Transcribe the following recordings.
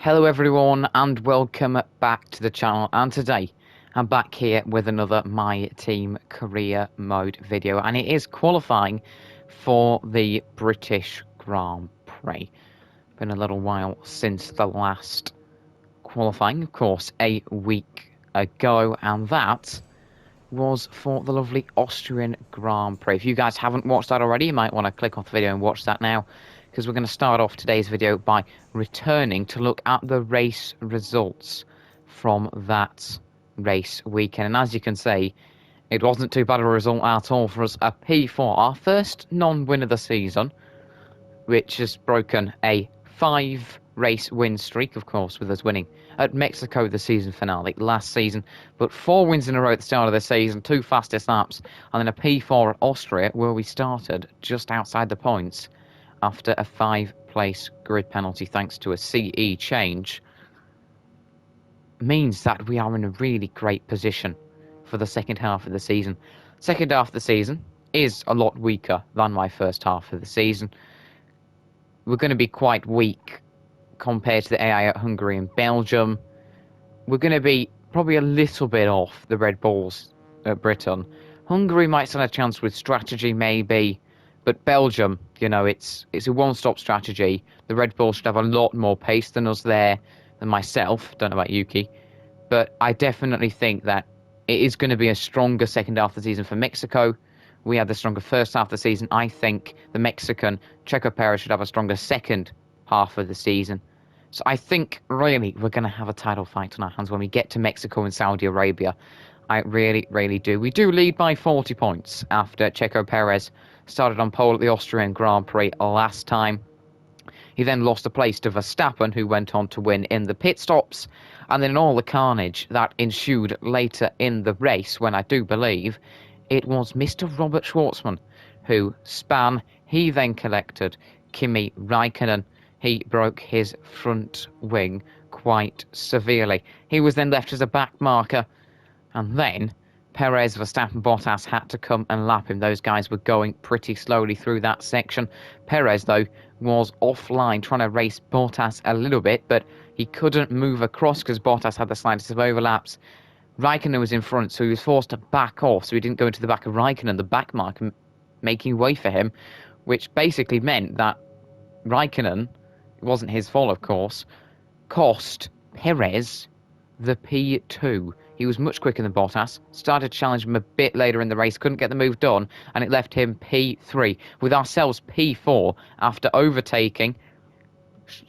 Hello everyone and welcome back to the channel, and today I'm back here with another My Team Career Mode video, and it is qualifying for the British Grand Prix. Been a little while since the last qualifying, of course, a week ago, and that was for the lovely Austrian Grand Prix. If you guys haven't watched that already, you might want to click off the video and watch that now, because we're going to start off today's video by returning to look at the race results from that race weekend. And as you can see, it wasn't too bad of a result at all for us. A P4, our first non-win of the season, which has broken a 5-race win streak, of course, with us winning at Mexico the season finale last season, but 4 wins in a row at the start of the season, 2 fastest laps, and then a P4 at Austria, where we started just outside the points after a 5-place grid penalty thanks to a CE change, means that we are in a really great position for the second half of the season. Second half of the season is a lot weaker than my first half of the season. We're going to be quite weak compared to the AI at Hungary and Belgium. We're going to be probably a little bit off the Red Bulls at Britain. Hungary might stand a chance with strategy, maybe, but Belgium, you know, it's a one-stop strategy. The Red Bulls should have a lot more pace than us there, than myself. Don't know about Yuki, but I definitely think that it is going to be a stronger second half of the season for Mexico. We had the stronger first half of the season. I think the Mexican Checo Perez should have a stronger second half of the season. So I think, really, we're going to have a title fight on our hands when we get to Mexico and Saudi Arabia. I really, really do. We do lead by 40 points after Checo Perez started on pole at the Austrian Grand Prix last time. He then lost a place to Verstappen, who went on to win in the pit stops. And then in all the carnage that ensued later in the race, when I do believe it was Mr. Robert Schwartzman who span. He then collected Kimi Raikkonen. He broke his front wing quite severely. He was then left as a back marker, and then Perez, Verstappen, Bottas had to come and lap him. Those guys were going pretty slowly through that section. Perez, though, was offline trying to race Bottas a little bit, but he couldn't move across because Bottas had the slightest of overlaps. Raikkonen was in front, so he was forced to back off, so he didn't go into the back of Raikkonen, the back marker, making way for him, which basically meant that Raikkonen, it wasn't his fault, of course, cost Perez the P2. He was much quicker than Bottas, started to challenge him a bit later in the race, couldn't get the move done, and it left him P3, with ourselves P4 after overtaking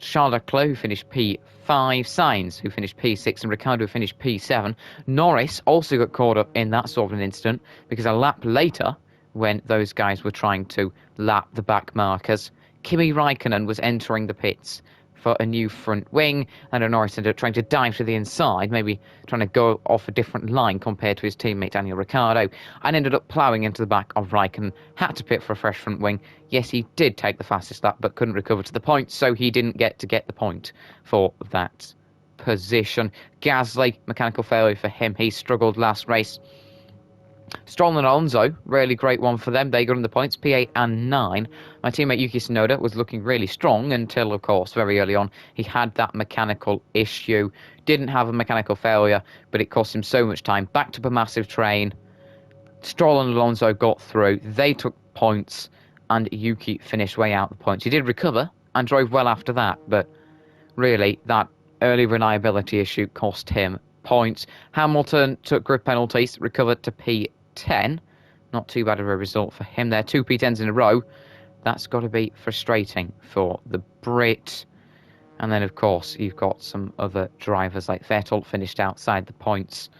Charles Leclerc, who finished P5, Sainz, who finished P6, and Ricciardo, who finished P7. Norris also got caught up in that sort of an incident, because a lap later, when those guys were trying to lap the back markers, Kimi Raikkonen was entering the pits for a new front wing, and Norris ended up trying to dive to the inside, maybe trying to go off a different line compared to his teammate Daniel Ricciardo, and ended up ploughing into the back of Raikkonen, had to pit for a fresh front wing. Yes, he did take the fastest lap, but couldn't recover to the point, so he didn't get the point for that position. Gasly, mechanical failure for him. He struggled last race. Stroll and Alonso, really great one for them. They got in the points, P8 and 9. My teammate Yuki Tsunoda was looking really strong until, of course, very early on, he had that mechanical issue. Didn't have a mechanical failure, but it cost him so much time. Backed up a massive train. Stroll and Alonso got through. They took points, and Yuki finished way out the points. He did recover and drove well after that, but really, that early reliability issue cost him points. Hamilton took grid penalties, recovered to P10. Not too bad of a result for him there. 2 P10s in a row. That's got to be frustrating for the Brit. And then, of course, you've got some other drivers like Vettel finished outside the points.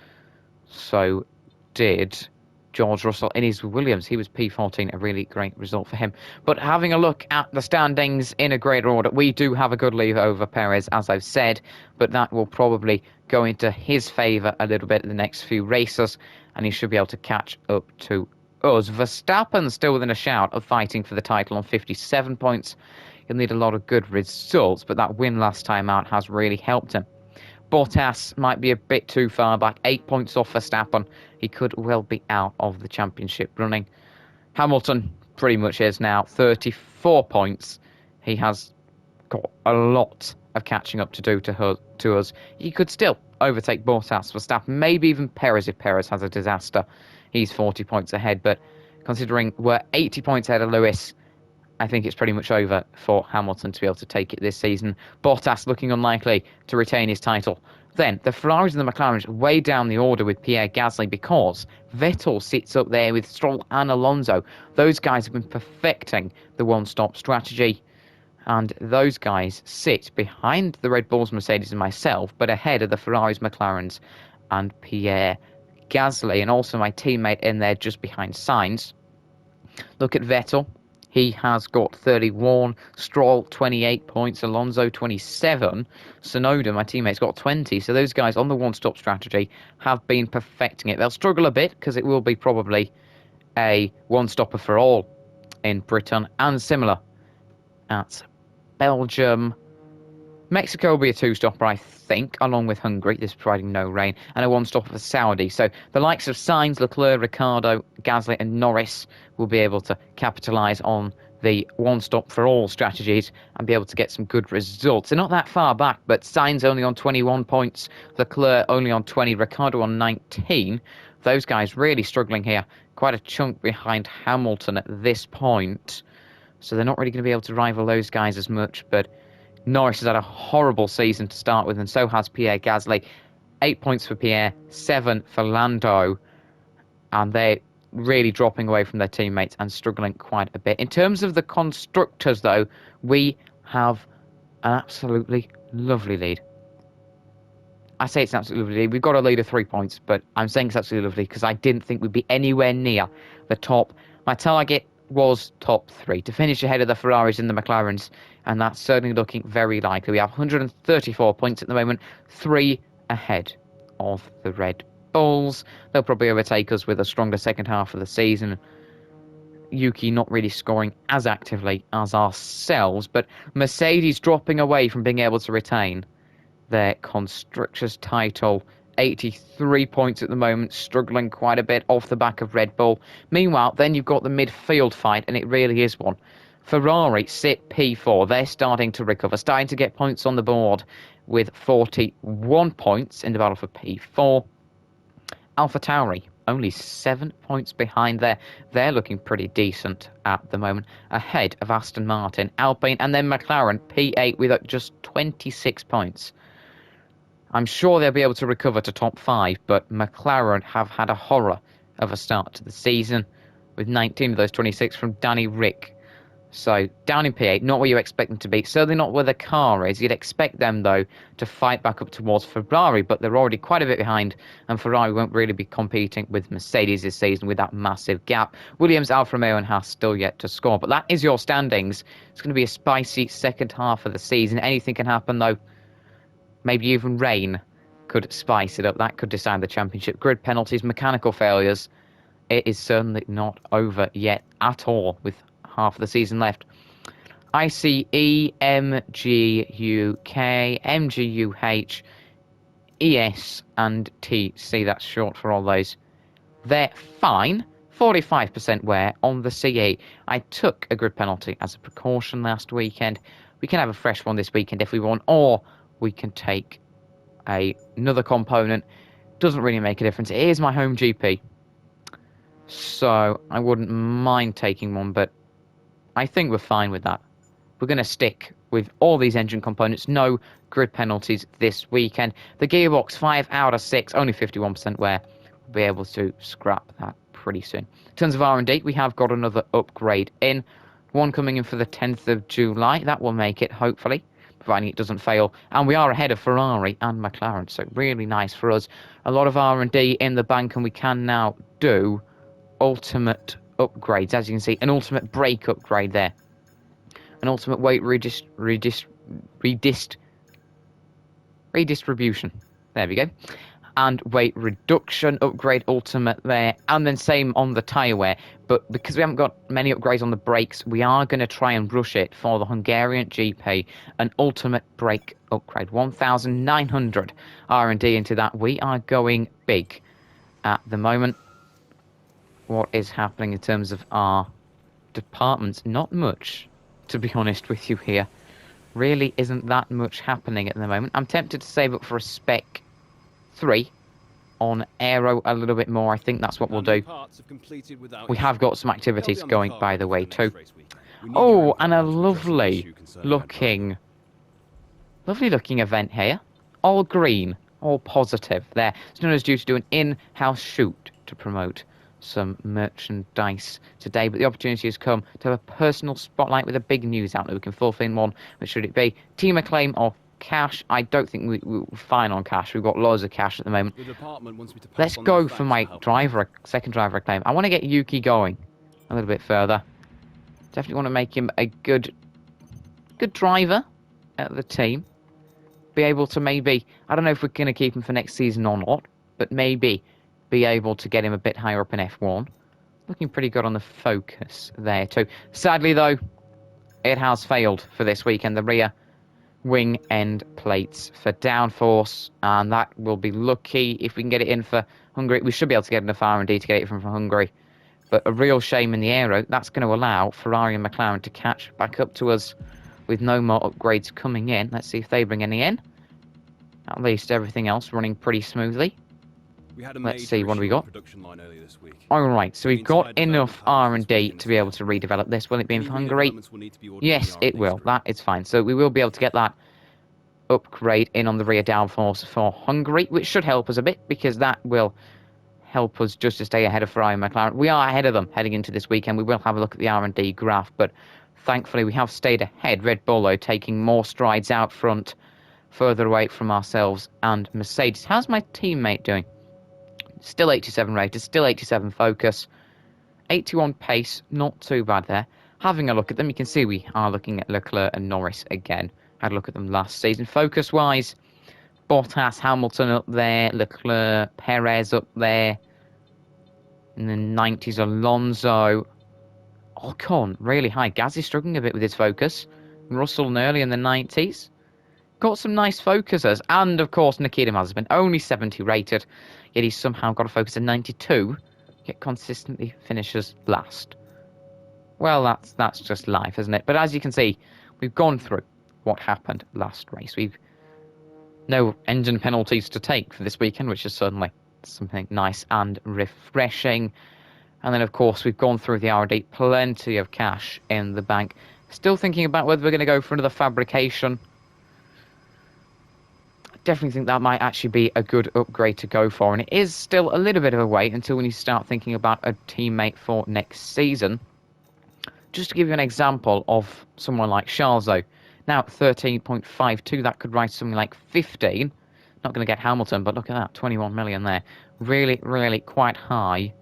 So did George Russell in his Williams. He was P14, a really great result for him. But having a look at the standings in a greater order, we do have a good lead over Perez, as I've said, but that will probably go into his favour a little bit in the next few races, and he should be able to catch up to us. Verstappen still within a shout of fighting for the title on 57 points. He'll need a lot of good results, but that win last time out has really helped him. Bottas might be a bit too far back, 8 points off Verstappen. He could well be out of the championship running. Hamilton pretty much is now, 34 points. He has got a lot of catching up to us. He could still overtake Bottas, Verstappen, maybe even Perez if Perez has a disaster. He's 40 points ahead, but considering we're 80 points ahead of Lewis, I think it's pretty much over for Hamilton to be able to take it this season. Bottas looking unlikely to retain his title. Then the Ferraris and the McLarens way down the order with Pierre Gasly because Vettel sits up there with Stroll and Alonso. Those guys have been perfecting the one-stop strategy. And those guys sit behind the Red Bulls, Mercedes and myself, but ahead of the Ferraris, McLarens and Pierre Gasly. And also my teammate in there just behind Sainz. Look at Vettel. He has got 31, Stroll 28 points, Alonso 27, Tsunoda, my teammate's got 20. So those guys on the one-stop strategy have been perfecting it. They'll struggle a bit because it will be probably a one-stopper for all in Britain and similar at Belgium. Mexico will be a two-stopper, I think, along with Hungary, this providing no rain, and a one-stopper for Saudi. So the likes of Sainz, Leclerc, Ricciardo, Gasly and Norris will be able to capitalise on the one-stop-for-all strategies and be able to get some good results. They're not that far back, but Sainz only on 21 points, Leclerc only on 20, Ricciardo on 19. Those guys really struggling here, quite a chunk behind Hamilton at this point. So they're not really going to be able to rival those guys as much, but Norris has had a horrible season to start with, and so has Pierre Gasly. 8 points for Pierre, 7 for Lando, and they're really dropping away from their teammates and struggling quite a bit. In terms of the constructors, though, we have an absolutely lovely lead. I say it's an absolutely lovely lead. We've got a lead of 3 points, but I'm saying it's absolutely lovely because I didn't think we'd be anywhere near the top. My target was top 3, to finish ahead of the Ferraris and the McLarens, and that's certainly looking very likely. We have 134 points at the moment, 3 ahead of the Red Bulls. They'll probably overtake us with a stronger second half of the season. Yuki not really scoring as actively as ourselves, but Mercedes dropping away from being able to retain their Constructors' title. 83 points at the moment, struggling quite a bit off the back of Red Bull. Meanwhile, then you've got the midfield fight, and it really is one. Ferrari sit P4. They're starting to recover, starting to get points on the board with 41 points in the battle for P4. AlphaTauri only 7 points behind there. They're looking pretty decent at the moment, ahead of Aston Martin, Alpine, and then McLaren P8 with just 26 points. I'm sure they'll be able to recover to top 5, but McLaren have had a horror of a start to the season, with 19 of those 26 from Danny Rick. So down in P8, not where you expect them to be. Certainly not where the car is. You'd expect them, though, to fight back up towards Ferrari, but they're already quite a bit behind, and Ferrari won't really be competing with Mercedes this season with that massive gap. Williams, Alfa Romeo and Haas still yet to score, but that is your standings. It's going to be a spicy second half of the season. Anything can happen, though. Maybe even rain could spice it up. That could decide the championship. Grid penalties, mechanical failures. It is certainly not over yet at all with half of the season left. ICE, MGUK, MGUH, ES and TC. That's short for all those. They're fine. 45% wear on the CE. I took a grid penalty as a precaution last weekend. We can have a fresh one this weekend if we want, or we can take another component. Doesn't really make a difference. It is my home GP, so I wouldn't mind taking one, but I think we're fine with that. We're going to stick with all these engine components. No grid penalties this weekend. The gearbox, 5 out of 6, only 51% wear. We'll be able to scrap that pretty soon. In terms of R&D, we have got another upgrade in. One coming in for the 10th of July. That will make it, hopefully, providing it doesn't fail. And we are ahead of Ferrari and McLaren, so really nice for us. A lot of R&D in the bank, and we can now do ultimate upgrades. As you can see, an ultimate brake upgrade there. An ultimate weight redistribution. There we go. And weight reduction upgrade ultimate there. And then same on the tyre wear. But because we haven't got many upgrades on the brakes, we are going to try and rush it for the Hungarian GP. An ultimate brake upgrade. 1,900 R&D into that. We are going big at the moment. What is happening in terms of our departments? Not much, to be honest with you here. Really isn't that much happening at the moment. I'm tempted to save up for a Spec 3 on Aero a little bit more. I think that's what we'll do. We have got some activities going, by the way, too. Oh, and a lovely looking event here. All green, all positive there. Snow is due to do an in-house shoot to promote some merchandise today, but the opportunity has come to have a personal spotlight with a big news outlet. We can fulfill in one. Which should it be? Team Acclaim or cash? I don't think we're fine on cash. We've got loads of cash at the moment. Let's go for my second driver Acclaim. I want to get Yuki going a little bit further. Definitely want to make him a good driver at the team. Be able to maybe, I don't know if we're going to keep him for next season or not, but maybe be able to get him a bit higher up in F1. Looking pretty good on the focus there too. Sadly though, it has failed for this weekend. The rear wing end plates for downforce, and that will be lucky if we can get it in for Hungary. We should be able to get enough R&D to get it from Hungary. But a real shame in the aero. That's going to allow Ferrari and McLaren to catch back up to us with no more upgrades coming in. Let's see if they bring any in. At least everything else running pretty smoothly. Let's see, what do we got? Alright, so we've got enough R&D to be able to redevelop this. Will it be in Hungary? Yes, it will. That is fine. So we will be able to get that upgrade in on the rear downforce for Hungary, which should help us a bit, because that will help us just to stay ahead of Ferrari and McLaren. We are ahead of them heading into this weekend. We will have a look at the R&D graph, but thankfully we have stayed ahead. Red Bull, though, taking more strides out front, further away from ourselves and Mercedes. How's my teammate doing? Still 87 rated, still 87 focus, 81 pace, not too bad there. Having a look at them, you can see we are looking at Leclerc and Norris again. Had a look at them last season. Focus-wise, Bottas, Hamilton up there, Leclerc, Perez up there. In the 90s, Alonso. Ocon, really high. Gasly's struggling a bit with his focus. Russell and early in the 90s. Got some nice focusers. And, of course, Nikita Mazepin, only 70 rated. Yet he's somehow got a focus of 92, yet consistently finishes last. Well, that's just life, isn't it? But as you can see, we've gone through what happened last race. We've no engine penalties to take for this weekend, which is certainly something nice and refreshing. And then, of course, we've gone through the R&D, plenty of cash in the bank. Still thinking about whether we're going to go for another fabrication. Definitely think that might actually be a good upgrade to go for, and it is still a little bit of a wait until when you start thinking about a teammate for next season. Just to give you an example of someone like Charles, though, now 13.52, that could rise to something like 15. Not going to get Hamilton, but look at that, 21 million there. Really, really quite high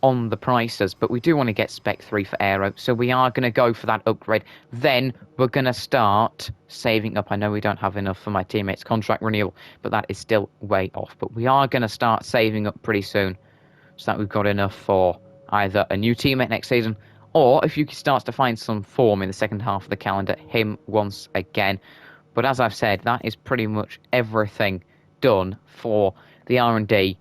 on the prices, but we do want to get Spec 3 for Aero, so we are going to go for that upgrade. Then we're going to start saving up. I know we don't have enough for my teammates' contract renewal, but that is still way off. But we are going to start saving up pretty soon, so that we've got enough for either a new teammate next season, or if Yuki starts to find some form in the second half of the calendar, him once again. But as I've said, that is pretty much everything done for the R&D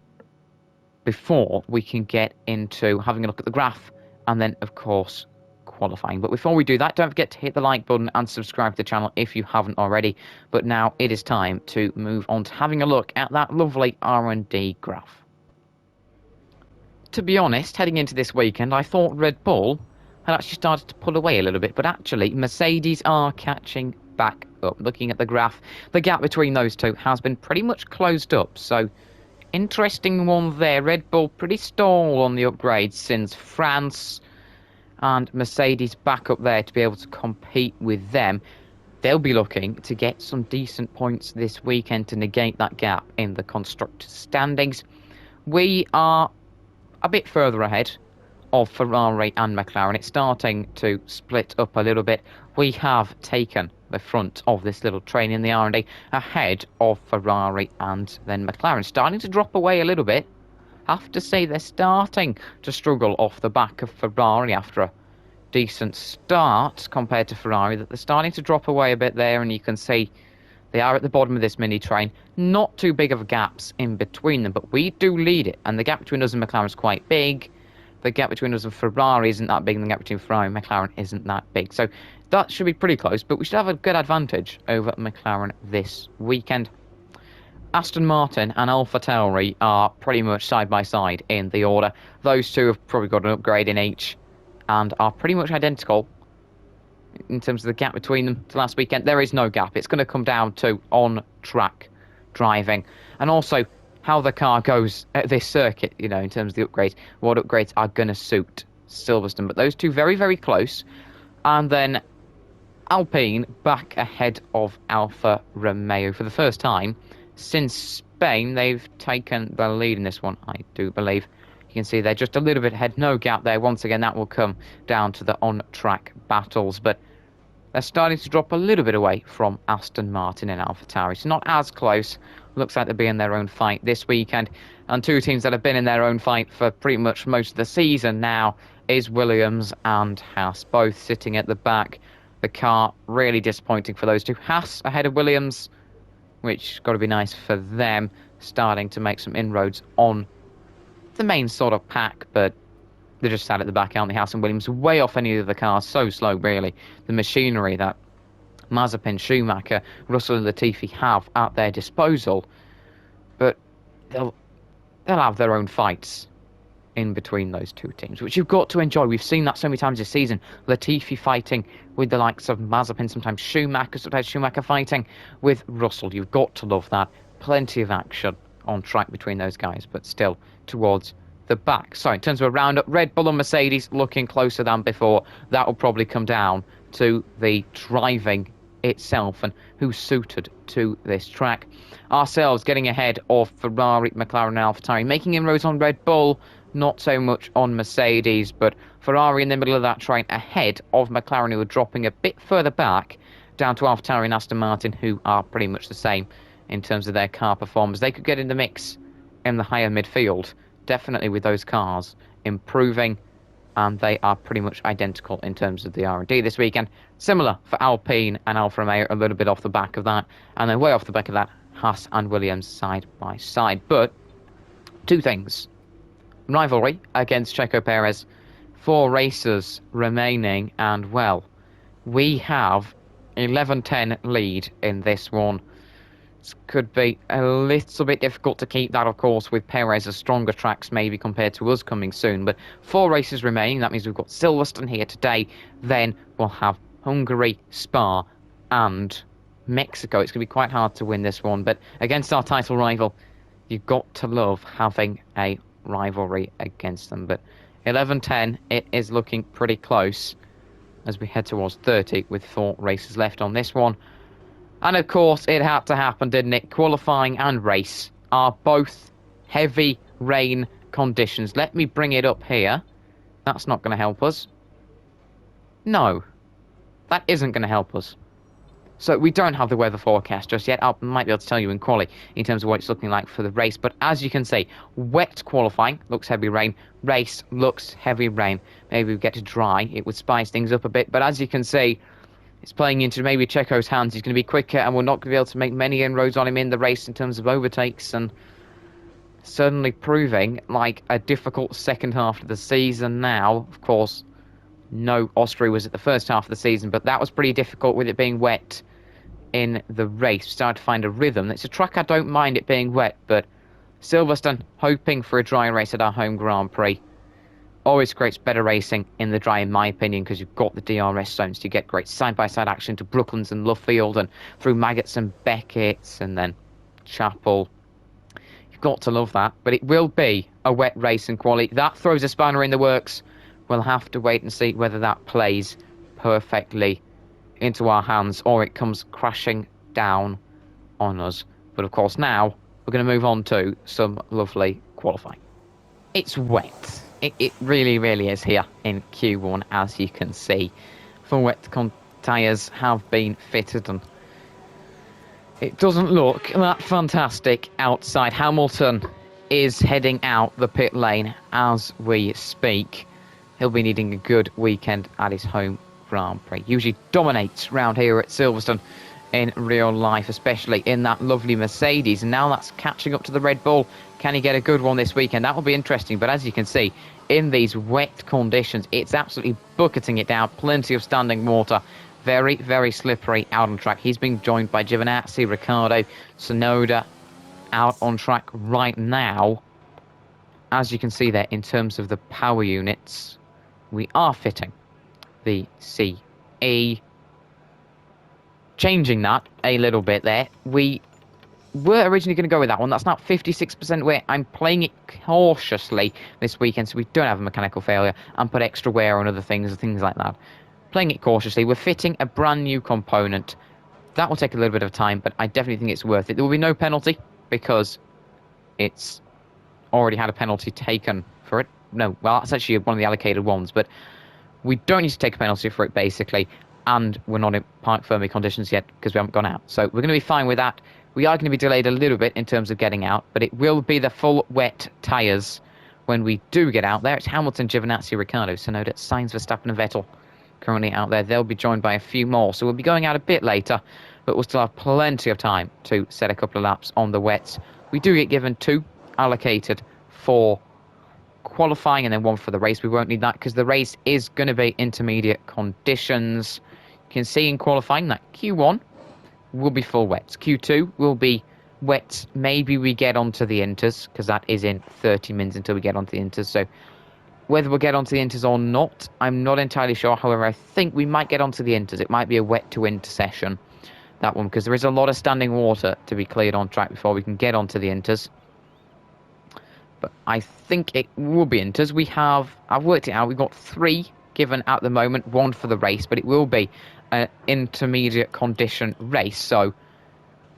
before we can get into having a look at the graph and then, of course, qualifying. But before we do that, don't forget to hit the like button and subscribe to the channel if you haven't already. But now it is time to move on to having a look at that lovely R&D graph. To be honest, heading into this weekend, I thought Red Bull had actually started to pull away a little bit, but actually Mercedes are catching back up. Looking at the graph, the gap between those two has been pretty much closed up, so interesting one there. Red Bull pretty stalled on the upgrades since France, and Mercedes back up there to be able to compete with them. They'll be looking to get some decent points this weekend to negate that gap in the constructors' standings. We are a bit further ahead of Ferrari and McLaren. It's starting to split up a little bit. We have taken the front of this little train in the R&D ahead of Ferrari and then McLaren. Starting to drop away a little bit. Have to say they're starting to struggle off the back of Ferrari after a decent start compared to Ferrari. That they're starting to drop away a bit there, and you can see they are at the bottom of this mini train. Not too big of gaps in between them, but we do lead it, and the gap between us and McLaren is quite big. the gap between us and Ferrari isn't that big, and the gap between Ferrari and McLaren isn't that big. So that should be pretty close, but we should have a good advantage over McLaren this weekend. Aston Martin and AlphaTauri are pretty much side by side in the order. Those two have probably got an upgrade in each and are pretty much identical in terms of the gap between them to last weekend. There is no gap. It's going to come down to on-track driving and also how the car goes at this circuit, in terms of the upgrades. What upgrades are going to suit Silverstone. But those two very, very close. And then Alpine back ahead of Alfa Romeo for the first time since Spain. They've taken the lead in this one, I do believe. You can see they're just a little bit ahead. No gap there. Once again, that will come down to the on-track battles. But they're starting to drop a little bit away from Aston Martin and AlphaTauri. So not as close. Looks like they'll be in their own fight this weekend. And two teams that have been in their own fight for pretty much most of the season now is Williams and Haas, both sitting at the back. The car really disappointing for those two. Haas ahead of Williams, which got to be nice for them, starting to make some inroads on the main sort of pack, but they're just sat at the back, aren't they? Haas and Williams way off any of the cars, so slow really. The machinery that Mazepin, Schumacher, Russell and Latifi have at their disposal, but they'll have their own fights in between those two teams, which you've got to enjoy. We've seen that so many times this season. Latifi fighting with the likes of Mazepin, sometimes Schumacher fighting with Russell. You've got to love that. Plenty of action on track between those guys, but still towards the back. So in terms of a roundup, Red Bull and Mercedes looking closer than before. That will probably come down to the driving itself and who's suited to this track. Ourselves getting ahead of Ferrari, McLaren and AlphaTauri, making inroads on Red Bull, not so much on Mercedes, but Ferrari in the middle of that train ahead of McLaren, who are dropping a bit further back down to AlphaTauri and Aston Martin, who are pretty much the same in terms of their car performance. They could get in the mix in the higher midfield, definitely with those cars improving, and they are pretty much identical in terms of the R&D this weekend. Similar for Alpine and Alfa Romeo, a little bit off the back of that, and then way off the back of that, Haas and Williams side by side. But two things. Rivalry against Checo Perez, 4 races remaining, and well, we have 11-10 lead in this one. This could be a little bit difficult to keep that, of course, with Perez's stronger tracks maybe compared to us coming soon, but 4 races remaining. That means we've got Silverstone here today, then we'll have Hungary, Spa and Mexico. It's going to be quite hard to win this one, but against our title rival, you've got to love having a rivalry against them. But 11-10, it is looking pretty close as we head towards 30 with 4 races left on this one. And of course it had to happen, didn't it? Qualifying and race are both heavy rain conditions. Let me bring it up here. That's not going to help us. No, that isn't going to help us. So we don't have the weather forecast just yet. I might be able to tell you in quali in terms of what it's looking like for the race. But as you can see, wet qualifying looks heavy rain. Race looks heavy rain. Maybe we get to dry. It would spice things up a bit. But as you can see, it's playing into maybe Checo's hands. He's going to be quicker and we're not going to be able to make many inroads on him in the race in terms of overtakes. And certainly proving like a difficult second half of the season now. Of course, no, Austria was at the first half of the season, but that was pretty difficult with it being wet in the race. Started to find a rhythm. It's a track I don't mind it being wet, but Silverstone hoping for a dry race at our home Grand Prix. Always creates better racing in the dry, in my opinion, because you've got the DRS zones to get great side-by-side action to Brooklands and Luffield and through Maggots and Beckett's and then Chapel. You've got to love that, but it will be a wet race in quali. That throws a spanner in the works. We'll have to wait and see whether that plays perfectly into our hands or it comes crashing down on us. But of course now we're going to move on to some lovely qualifying. It's wet. It really, really is here in Q1, as you can see. Full wet tyres have been fitted and it doesn't look that fantastic outside. Hamilton is heading out the pit lane as we speak. He'll be needing a good weekend at his home Grand Prix. Usually dominates round here at Silverstone in real life, especially in that lovely Mercedes. And now that's catching up to the Red Bull. Can he get a good one this weekend? That will be interesting. But as you can see, in these wet conditions, it's absolutely bucketing it down. Plenty of standing water. Very, very slippery out on track. He's being joined by Giovinazzi, Ricciardo, Tsunoda out on track right now. As you can see there, in terms of the power units, we are fitting the CE. Changing that a little bit there. We were originally going to go with that one. That's now 56% weight. I'm playing it cautiously this weekend so we don't have a mechanical failure and put extra wear on other things and things like that. Playing it cautiously. We're fitting a brand new component. That will take a little bit of time, but I definitely think it's worth it. There will be no penalty because it's already had a penalty taken for it. No, well, that's actually one of the allocated ones, but we don't need to take a penalty for it, basically, and we're not in park firmly conditions yet because we haven't gone out. So we're going to be fine with that. We are going to be delayed a little bit in terms of getting out, but it will be the full wet tyres when we do get out there. It's Hamilton, Giovinazzi, Ricciardo, Tsunoda, Sainz, Verstappen and Vettel currently out there. They'll be joined by a few more, so we'll be going out a bit later, but we'll still have plenty of time to set a couple of laps on the wets. We do get given 2 allocated for qualifying and then 1 for the race. We won't need that because the race is going to be intermediate conditions. You can see in qualifying that Q1 will be full wets. Q2 will be wets. Maybe we get onto the inters because that is in 30 minutes until we get onto the inters. So whether we'll get onto the inters or not, I'm not entirely sure. However, I think we might get onto the inters. It might be a wet to inter session, that one, because there is a lot of standing water to be cleared on track before we can get onto the inters. But I think it will be inters. I've worked it out, we've got 3 given at the moment, 1 for the race, but it will be an intermediate condition race, so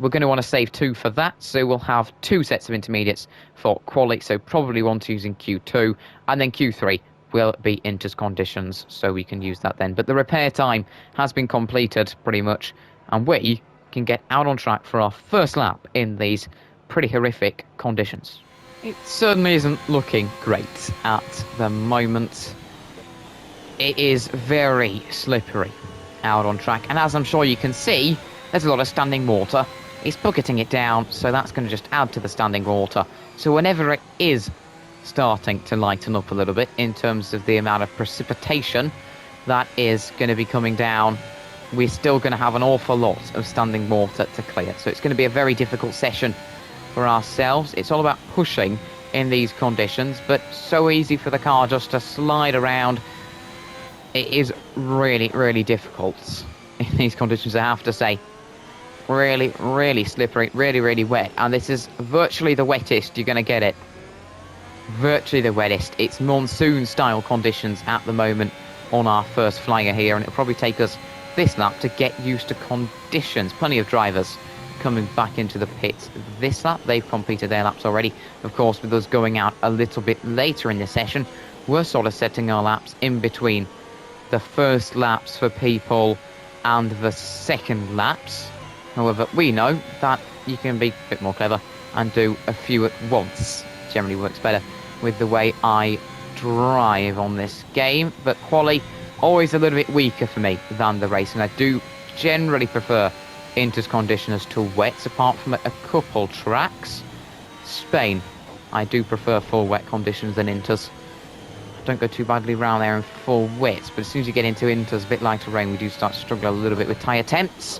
we're going to want to save 2 for that, so we'll have 2 sets of intermediates for quali, so probably 1 to use in Q2, and then Q3 will be inters conditions, so we can use that then. But the repair time has been completed pretty much, and we can get out on track for our first lap in these pretty horrific conditions. It certainly isn't looking great at the moment. It is very slippery out on track, and as I'm sure you can see, there's a lot of standing water. It's bucketing it down, so that's going to just add to the standing water. So whenever it is starting to lighten up a little bit in terms of the amount of precipitation that is going to be coming down, we're still going to have an awful lot of standing water to clear. So it's going to be a very difficult session for ourselves. It's all about pushing in these conditions, but so easy for the car just to slide around. It is really, really difficult in these conditions, I have to say. Really, really slippery, really, really wet, and this is virtually the wettest you're going to get it. Virtually the wettest. It's monsoon-style conditions at the moment on our first flyer here, and it'll probably take us this lap to get used to conditions. Plenty of drivers coming back into the pits this lap. They've completed their laps already. Of course, with us going out a little bit later in the session, we're sort of setting our laps in between the first laps for people and the second laps. However, we know that you can be a bit more clever and do a few at once. Generally works better with the way I drive on this game, but quali always a little bit weaker for me than the race, and I do generally prefer inters conditions to wets, apart from a couple tracks. Spain, I do prefer full wet conditions than inters. Don't go too badly around there in full wets, but as soon as you get into inters, a bit lighter rain, we do start to struggle a little bit with tyre temps.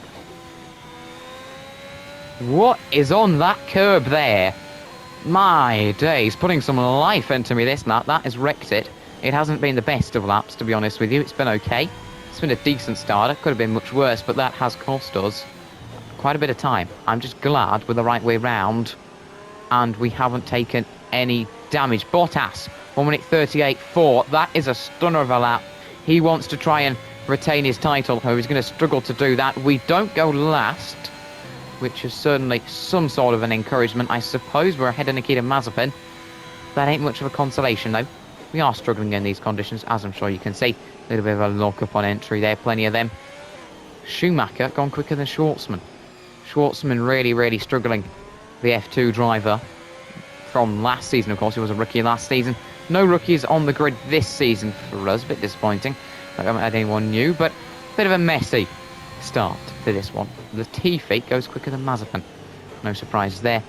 What is on that curb there? My days, putting some life into me this lap. That has wrecked it. It hasn't been the best of laps, to be honest with you. It's been okay. It's been a decent starter. Could have been much worse, but that has cost us quite a bit of time. I'm just glad we're the right way round and we haven't taken any damage. Bottas, 1 minute 38.4. That is a stunner of a lap. He wants to try and retain his title, so he's going to struggle to do that. We don't go last, which is certainly some sort of an encouragement. I suppose we're ahead of Nikita Mazepin. That ain't much of a consolation, though. We are struggling in these conditions, as I'm sure you can see. A little bit of a lock-up on entry there, plenty of them. Schumacher gone quicker than Schwartzman. Schwartzman really, really struggling. The F2 driver from last season, of course. He was a rookie last season. No rookies on the grid this season for us. A bit disappointing. I haven't had anyone new, but a bit of a messy start to this one. Latifi goes quicker than Mazepin. No surprises there.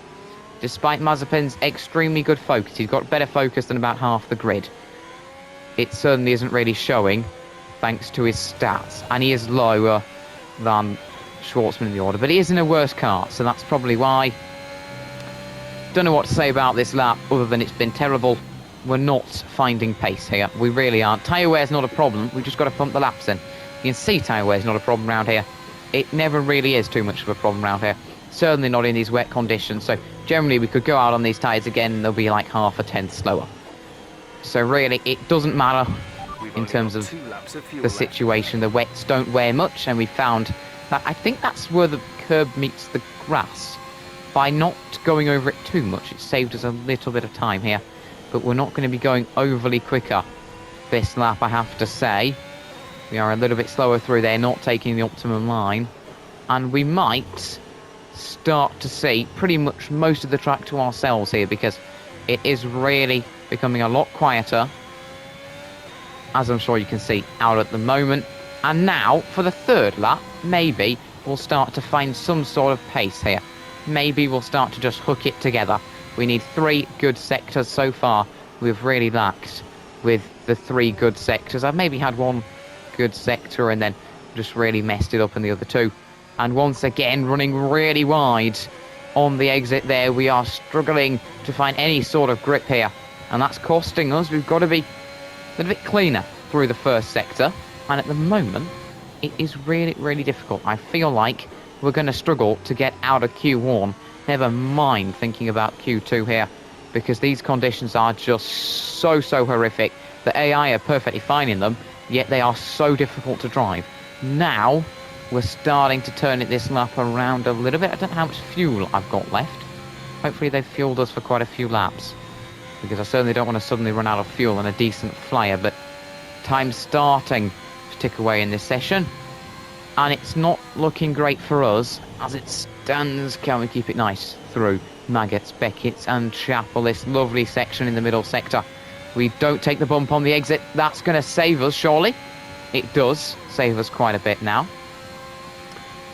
Despite Mazepin's extremely good focus, he's got better focus than about half the grid. It certainly isn't really showing, thanks to his stats. And he is lower than Schwartzman in the order, but he is in a worse car, so that's probably why. Don't know what to say about this lap, other than it's been terrible. We're not finding pace here. We really aren't. Tyre wear's not a problem. We've just got to pump the laps in. You can see tyre wear's not a problem around here. It never really is too much of a problem around here. Certainly not in these wet conditions. So generally we could go out on these tyres again and they'll be like half a tenth slower. So really it doesn't matter in terms of the situation. The wets don't wear much, and we found that I think that's where the curb meets the grass. By not going over it too much, it saved us a little bit of time here. But we're not going to be going overly quicker this lap, I have to say. We are a little bit slower through there, not taking the optimum line. And we might start to see pretty much most of the track to ourselves here, because it is really becoming a lot quieter, as I'm sure you can see out at the moment. And now, for the third lap, maybe we'll start to find some sort of pace here. Maybe we'll start to just hook it together. We need 3 good sectors so far. We've really lacked with the 3 good sectors. I've maybe had 1 good sector and then just really messed it up in the other 2. And once again, running really wide on the exit there. We are struggling to find any sort of grip here, and that's costing us. We've got to be a little bit cleaner through the first sector, and at the moment it is really, really difficult. I feel like we're going to struggle to get out of Q1, never mind thinking about Q2 here, because these conditions are just so horrific. The AI are perfectly fine in them, yet they are so difficult to drive. Now we're starting to turn it this lap around a little bit. I don't know how much fuel I've got left. Hopefully they've fueled us for quite a few laps, because I certainly don't want to suddenly run out of fuel on a decent flyer. But time's starting to tick away in this session, and it's not looking great for us as it stands. Can we keep it nice through Maggots, Beckett's and Chapel, this lovely section in the middle sector? We don't take the bump on the exit. That's going to save us, surely. It does save us quite a bit now.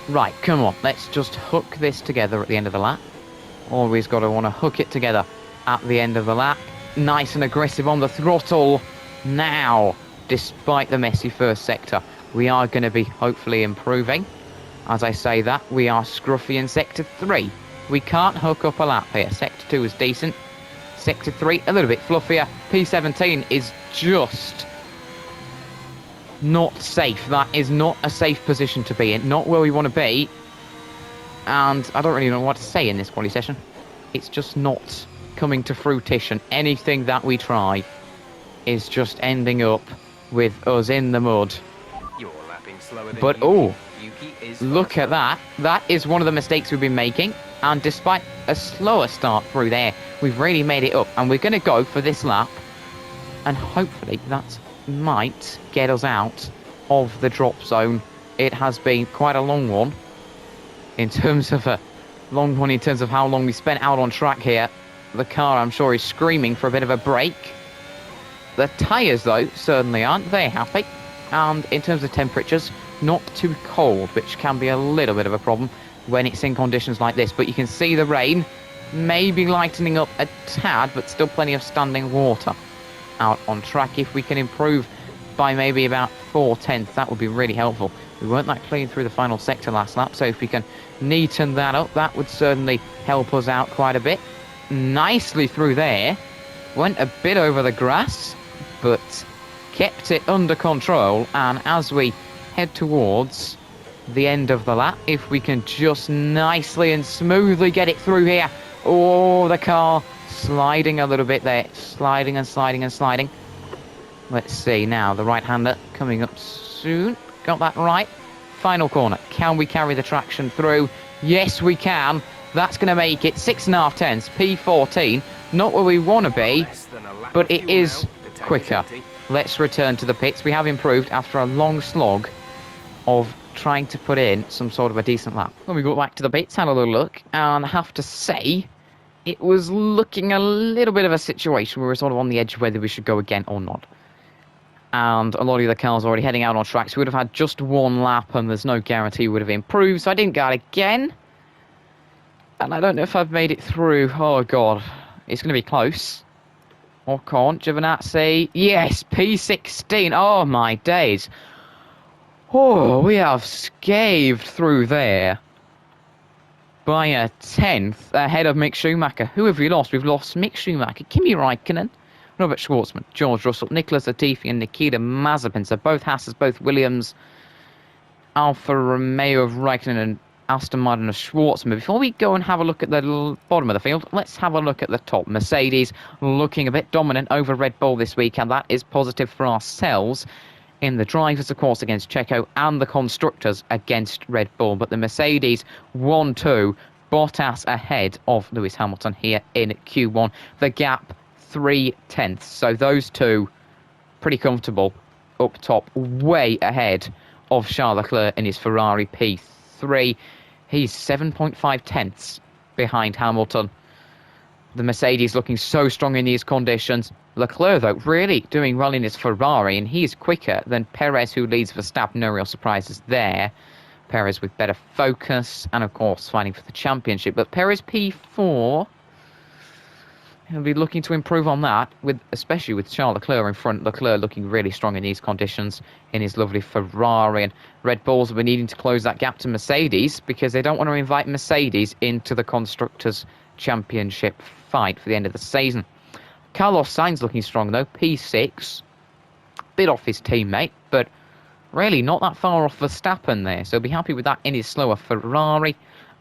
Right, come on, let's just hook this together at the end of the lap. Always got to want to hook it together at the end of the lap. Nice and aggressive on the throttle. Now, despite the messy first sector, we are going to be hopefully improving. As I say that, we are scruffy in Sector 3. We can't hook up a lap here. Sector 2 is decent. Sector 3, a little bit fluffier. P17 is just not safe. That is not a safe position to be in. Not where we want to be. And I don't really know what to say in this quali session. It's just not coming to fruition. Anything that we try is just ending up with us in the mud. But oh, look at that. That is one of the mistakes we've been making. And despite a slower start through there, we've really made it up. And we're going to go for this lap. And hopefully that might get us out of the drop zone. It has been quite a long one. In terms of how long we spent out on track here. The car, I'm sure, is screaming for a bit of a break. The tyres, though, certainly aren't. They're happy. And in terms of temperatures, not too cold, which can be a little bit of a problem when it's in conditions like this. But you can see the rain maybe lightening up a tad, but still plenty of standing water out on track. If we can improve by maybe about 4/10, that would be really helpful. We weren't that clean through the final sector last lap, so if we can neaten that up, that would certainly help us out quite a bit. Nicely through there. Went a bit over the grass, but kept it under control. And as we head towards the end of the lap, if we can just nicely and smoothly get it through here. Oh, the car sliding a little bit there. Sliding and sliding and sliding. Let's see now, the right-hander coming up soon. Got that right. Final corner. Can we carry the traction through? Yes, we can. That's going to make it 6.5 tenths, P14. Not where we want to be, but it is quicker. Let's return to the pits. We have improved after a long slog of trying to put in some sort of a decent lap. When we got back to the pits, had a little look, and I have to say, it was looking a little bit of a situation where we were sort of on the edge of whether we should go again or not. and a lot of the cars already heading out on track, so we would have had just one lap, and there's no guarantee we would have improved, so I didn't go out again. And I don't know if I've made it through. Oh, God. It's going to be close. Ocon, Giovinazzi. Yes, P16. Oh, my days. Oh, we have scathed through there by a tenth ahead of Mick Schumacher. Who have we lost? We've lost Mick Schumacher, Kimi Raikkonen, Robert Schwartzman, George Russell, Nicholas Latifi, and Nikita Mazepin. So both Haas, both Williams, Alfa Romeo of Raikkonen, and Aston Martin of Schwartzman. Before we go and have a look at the bottom of the field, let's have a look at the top. Mercedes looking a bit dominant over Red Bull this week, and that is positive for ourselves. In the drivers, of course, against Checo, and the constructors against Red Bull. But the Mercedes 1-2, Bottas ahead of Lewis Hamilton here in Q1. The gap 0.3. So those two pretty comfortable up top, way ahead of Charles Leclerc in his Ferrari P3. He's 7.5 tenths behind Hamilton. The Mercedes looking so strong in these conditions. Leclerc, though, really doing well in his Ferrari, and he's quicker than Perez, who leads Verstappen. No real surprises there. Perez with better focus, and of course fighting for the championship. But Perez P4, he'll be looking to improve on that, especially with Charles Leclerc in front. Leclerc looking really strong in these conditions in his lovely Ferrari, and Red Bulls will be needing to close that gap to Mercedes because they don't want to invite Mercedes into the Constructors' Championship fight for the end of the season. Carlos Sainz looking strong though, P6, bit off his teammate, but really not that far off Verstappen there, so be happy with that in his slower Ferrari.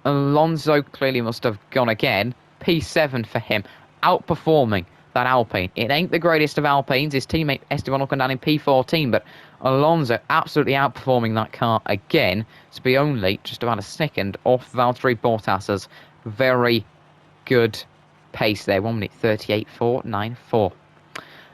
Alonso clearly must have gone again, P7 for him, outperforming that Alpine. It ain't the greatest of Alpines, his teammate Esteban Ocon down in P14, but Alonso absolutely outperforming that car again, to be only just about a second off Valtteri Bottas's very good pace there, 1 minute 38.494.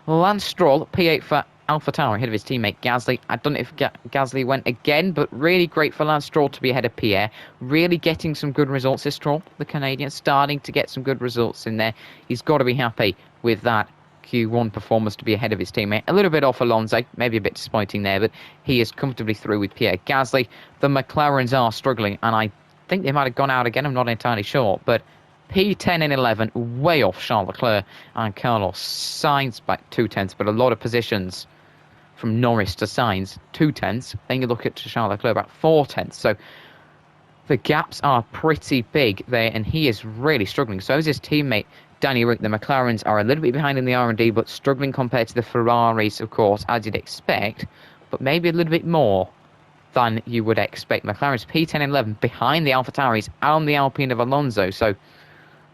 Lance Stroll, P8 for AlphaTauri, ahead of his teammate Gasly. I don't know if Gasly went again, but really great for Lance Stroll to be ahead of Pierre. Really getting some good results this Stroll, the Canadian, starting to get some good results in there. He's got to be happy with that Q1 performance to be ahead of his teammate. A little bit off Alonso, maybe a bit disappointing there, but he is comfortably through with Pierre Gasly. The McLarens are struggling, and I think they might have gone out again, I'm not entirely sure, but P10 and 11, way off Charles Leclerc and Carlos Sainz by 0.2, but a lot of positions from Norris to Sainz, 0.2. Then you look at Charles Leclerc, about 0.4. So the gaps are pretty big there, and he is really struggling. So is his teammate Danny Rick. The McLarens are a little bit behind in the R&D, but struggling compared to the Ferraris, of course, as you'd expect, but maybe a little bit more than you would expect. McLaren's P10 and 11 behind the AlphaTauris and the Alpine of Alonso, so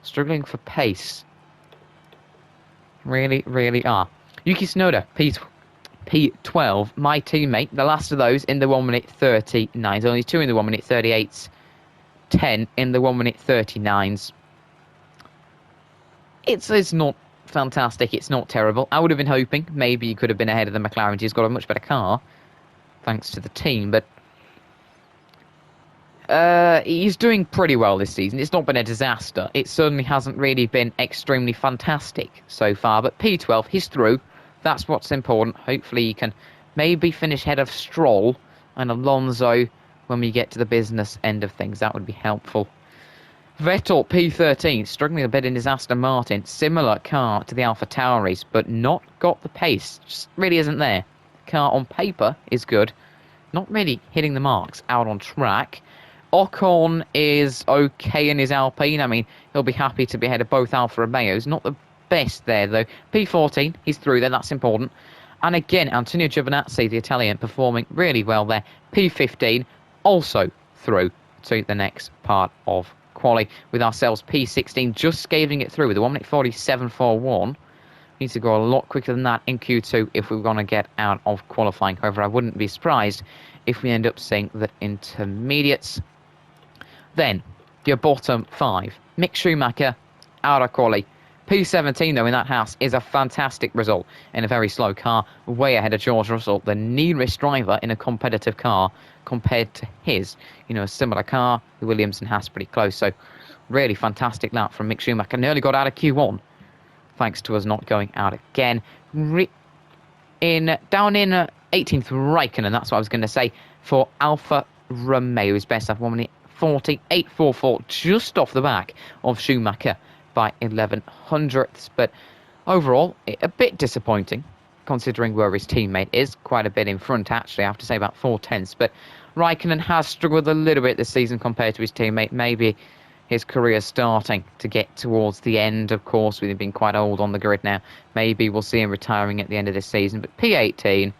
struggling for pace. Really, really are. Yuki Tsunoda, P12, my teammate, the last of those in the 1 minute 39s. Only two in the 1 minute 38s, 10 in the 1 minute 39s. It's not fantastic, it's not terrible. I would have been hoping maybe he could have been ahead of the McLaren. He's got a much better car, thanks to the team, but he's doing pretty well this season. It's not been a disaster. It certainly hasn't really been extremely fantastic so far, but P12, he's through. That's what's important. Hopefully he can maybe finish ahead of Stroll and Alonso when we get to the business end of things. That would be helpful. Vettel, P13, struggling a bit in his Aston Martin. Similar car to the AlphaTauris, but not got the pace. Just really isn't there. The car on paper is good. Not really hitting the marks out on track. Ocon is okay in his Alpine. I mean, he'll be happy to be ahead of both Alfa Romeos. Not the best there, though. P14, he's through there. That's important. And again, Antonio Giovinazzi, the Italian, performing really well there. P15, also through to the next part of quali. With ourselves, P16, just scavenging it through with a 1 minute 47.41. Need to go a lot quicker than that in Q2 if we're going to get out of qualifying. However, I wouldn't be surprised if we end up seeing the intermediates. Then, your bottom 5. Mick Schumacher, out of quali. P17, though, in that house is a fantastic result in a very slow car, way ahead of George Russell, the nearest driver in a competitive car compared to his. You know, a similar car, the Williams and Haas pretty close, so really fantastic lap from Mick Schumacher. Nearly got out of Q1, thanks to us not going out again. down in 18th Raikkonen, that's what I was going to say, for Alfa Romeo. His best lap 1 minute 48.44, just off the back of Schumacher by 11 hundredths. But overall, a bit disappointing, considering where his teammate is. Quite a bit in front, actually, I have to say about 4 tenths. But Raikkonen has struggled a little bit this season compared to his teammate. Maybe his career starting to get towards the end, of course, with him being quite old on the grid now. Maybe we'll see him retiring at the end of this season. But P18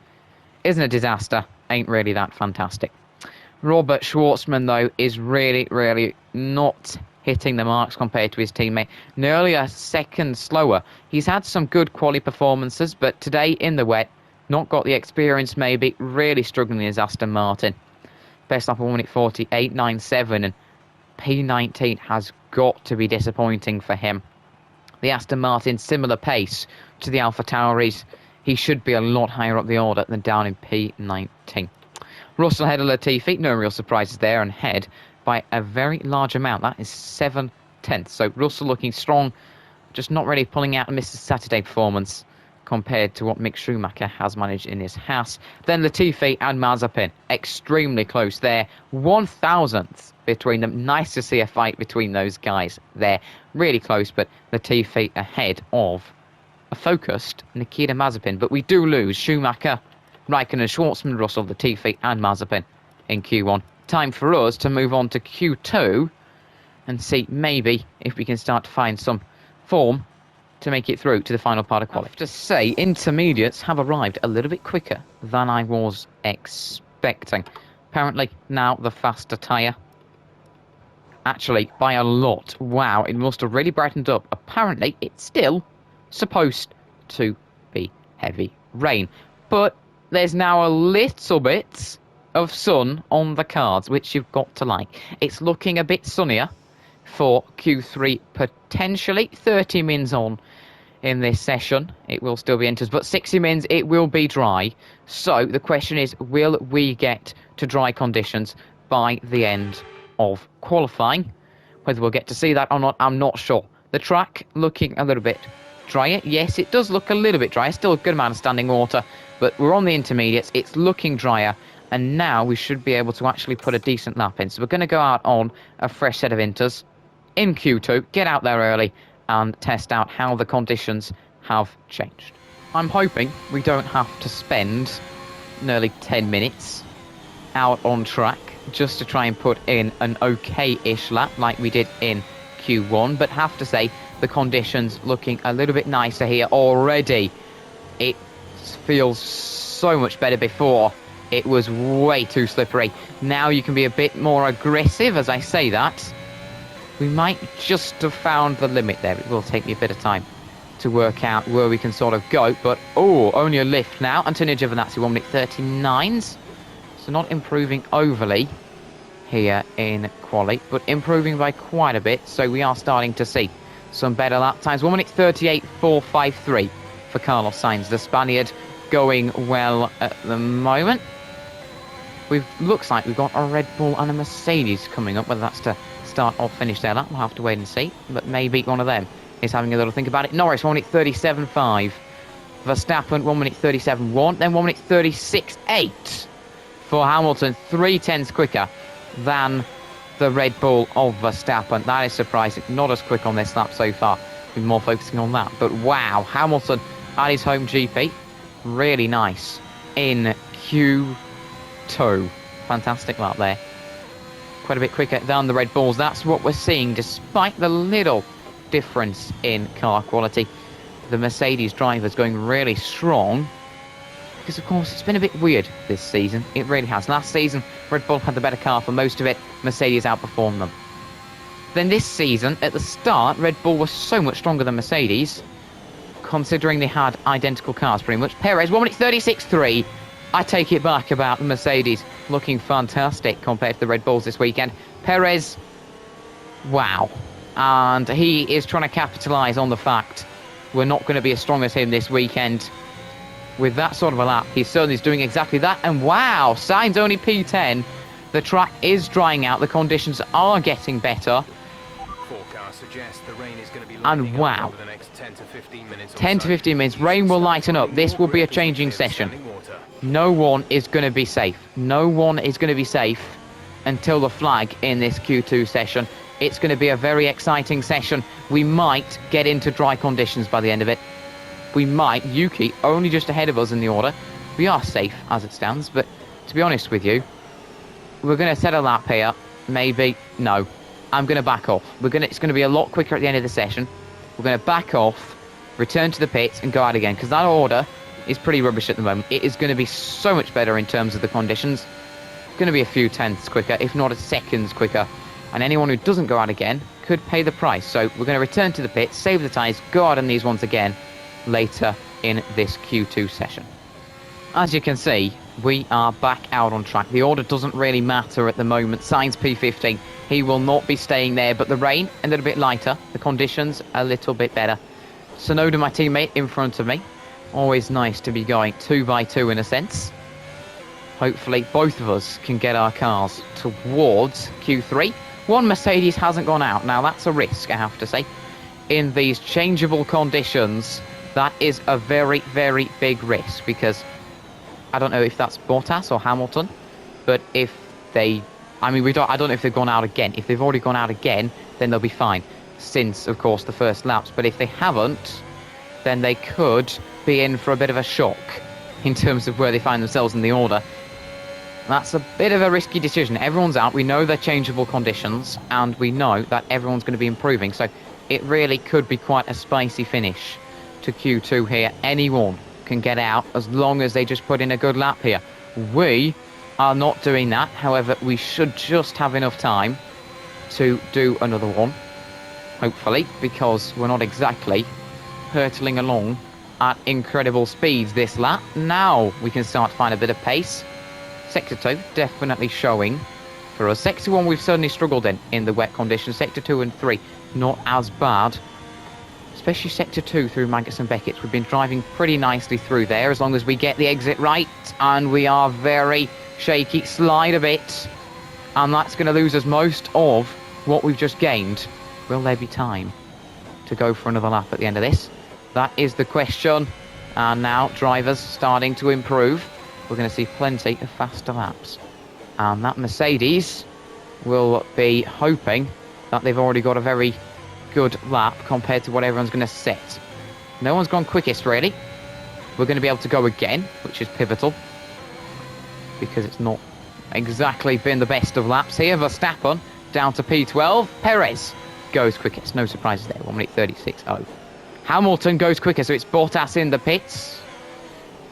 isn't a disaster, ain't really that fantastic. Robert Schwartzman, though, is really, really not hitting the marks compared to his teammate. Nearly a second slower. He's had some good quality performances, but today in the wet, not got the experience maybe, really struggling as Aston Martin. Best lap of 1 minute 48.97, and P19 has got to be disappointing for him. The Aston Martin, similar pace to the Alpha Tauris. He should be a lot higher up the order than down in P19. Russell ahead of Latifi, no real surprises there, and ahead by a very large amount. That is 7 tenths. So Russell looking strong, just not really pulling out a Mr. Saturday performance compared to what Mick Schumacher has managed in his Haas. Then Latifi and Mazepin, extremely close there. 1,000th between them. Nice to see a fight between those guys there. Really close, but Latifi ahead of a focused Nikita Mazepin. But we do lose Schumacher, Raikkonen, Schwartzman, Russell, Latifi and Mazepin in Q1. Time for us to move on to Q2 and see maybe if we can start to find some form to make it through to the final part of qualifying. I have to say, intermediates have arrived a little bit quicker than I was expecting. Apparently, now the faster tyre. Actually, by a lot. Wow, it must have really brightened up. Apparently, it's still supposed to be heavy rain. But there's now a little bit of sun on the cards, which you've got to like. It's looking a bit sunnier for Q3, potentially 30 mins on in this session. It will still be enters, but 60 mins, it will be dry. So the question is, will we get to dry conditions by the end of qualifying? Whether we'll get to see that or not, I'm not sure. The track looking a little bit drier. Yes, it does look a little bit dry. Still a good amount of standing water, but we're on the intermediates. It's looking drier, and now we should be able to actually put a decent lap in. So we're going to go out on a fresh set of inters in Q2, get out there early and test out how the conditions have changed. I'm hoping we don't have to spend nearly 10 minutes out on track just to try and put in an okay-ish lap like we did in Q1, but have to say the conditions looking a little bit nicer here already. It feels so much better. Before it was way too slippery. Now you can be a bit more aggressive. As I say that, we might just have found the limit there. It will take me a bit of time to work out where we can sort of go, but only a lift now. Antonio Giovinazzi 1 minute 39s, so not improving overly here in quali, but improving by quite a bit. So we are starting to see some better lap times. 1 minute 38.453 for Carlos Sainz, the Spaniard, going well at the moment. Looks like we've got a Red Bull and a Mercedes coming up. Whether that's to start or finish their lap, we'll have to wait and see. But maybe one of them is having a little think about it. Norris 1 minute 37.5. Verstappen 1 minute 37.1. Then 1 minute 36.8 for Hamilton. 3 tenths quicker than the Red Bull of Verstappen. That is surprising. Not as quick on this lap so far. We're more focusing on that. But wow, Hamilton at his home GP. Really nice in Q2. Fantastic lap there. Quite a bit quicker than the Red Bulls. That's what we're seeing, despite the little difference in car quality. The Mercedes drivers going really strong, because of course it's been a bit weird this season. It really has. Last season Red Bull had the better car for most of it. Mercedes outperformed them. Then this season, at the start, Red Bull was so much stronger than Mercedes, considering they had identical cars pretty much. Perez 1 minute 36.3. I take it back about the Mercedes looking fantastic compared to the Red Bulls this weekend. Perez, wow. And he is trying to capitalise on the fact we're not going to be as strong as him this weekend. With that sort of a lap, he certainly is doing exactly that. And wow, Sainz only P10. The track is drying out. The conditions are getting better. And wow, 10 to 15 minutes, rain will lighten up. This will be a changing session. No one is going to be safe. No one is going to be safe until the flag in this Q2 session. It's going to be a very exciting session. We might get into dry conditions by the end of it. We might. Yuki only just ahead of us in the order. We are safe as it stands, but to be honest with you, we're going to set a lap here. Maybe. No. I'm going to back off. It's going to be a lot quicker at the end of the session. We're going to back off, return to the pits, and go out again, because that order is pretty rubbish at the moment. It is going to be so much better in terms of the conditions. It's going to be a few tenths quicker, if not a seconds quicker. And anyone who doesn't go out again could pay the price. So we're going to return to the pits, save the tyres, go out on these ones again later in this Q2 session. As you can see, we are back out on track. The order doesn't really matter at the moment. Sainz P15, he will not be staying there, but the rain a little bit lighter, the conditions a little bit better. Tsunoda, my teammate, in front of me. Always nice to be going 2 by 2 in a sense. Hopefully both of us can get our cars towards Q3. One Mercedes hasn't gone out. Now that's a risk, I have to say. In these changeable conditions, that is a very, very big risk, because I don't know if that's Bottas or Hamilton, but if they... I don't know if they've gone out again. If they've already gone out again, then they'll be fine, since, of course, the first laps. But if they haven't, then they could be in for a bit of a shock in terms of where they find themselves in the order. That's a bit of a risky decision. Everyone's out. We know they're changeable conditions, and we know that everyone's going to be improving. So it really could be quite a spicy finish to Q2 here. Anyone can get out as long as they just put in a good lap here. We are not doing that. However, we should just have enough time to do another one, hopefully, because we're not exactly hurtling along at incredible speeds this lap. Now we can start to find a bit of pace. Sector 2 definitely showing for us. Sector 1 we've certainly struggled in the wet conditions. Sector 2 and 3 not as bad, especially Sector 2 through Maggots and Beckett. We've been driving pretty nicely through there as long as we get the exit right, and we are very shaky. Slide a bit, and that's going to lose us most of what we've just gained. Will there be time to go for another lap at the end of this? That is the question. And now drivers starting to improve. We're going to see plenty of faster laps, and that Mercedes will be hoping that they've already got a very good lap compared to what everyone's going to set. No one's gone quickest really. We're going to be able to go again, which is pivotal, because it's not exactly been the best of laps here. Verstappen down to P12. Perez goes quickest. No surprises there. 1 minute 36.0. Hamilton goes quicker, so it's Bottas in the pits.